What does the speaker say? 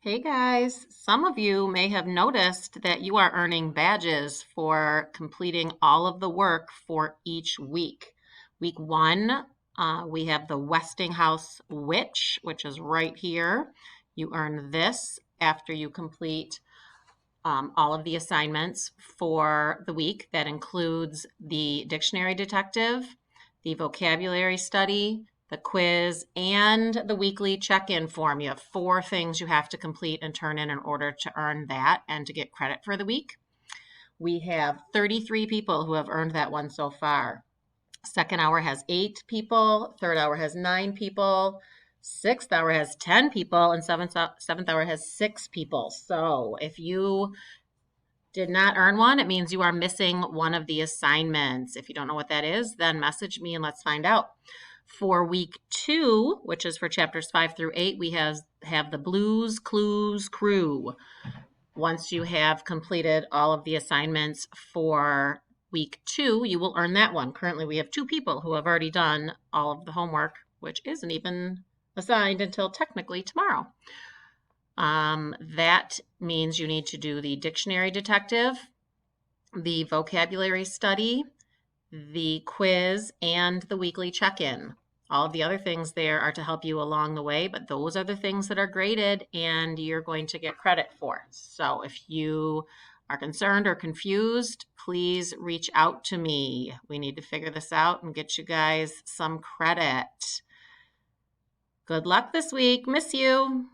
Hey guys, some of you may have noticed that you are earning badges for completing all of the work for each week. Week one, we have the Westinghouse Witch, which is right here. You earn this after you complete all of the assignments for the week. That includes the dictionary detective, the vocabulary study, the quiz, and the weekly check-in form. You have four things you have to complete and turn in order to earn that and to get credit for the week. We have 33 people who have earned that one so far. Second hour has 8 people, third hour has 9 people, sixth hour has 10 people, and seventh hour has 6 people. So if you did not earn one, it means you are missing one of the assignments. If you don't know what that is, then message me and let's find out. For week two, which is for chapters 5 through 8, we have the Blues Clues Crew. Once you have completed all of the assignments for week two, you will earn that one. Currently, we have 2 people who have already done all of the homework, which isn't even assigned until technically tomorrow. That means you need to do the dictionary detective, the vocabulary study, the quiz, and the weekly check-in. All of the other things there are to help you along the way, but those are the things that are graded and you're going to get credit for. So if you are concerned or confused, please reach out to me. We need to figure this out and get you guys some credit. Good luck this week. Miss you.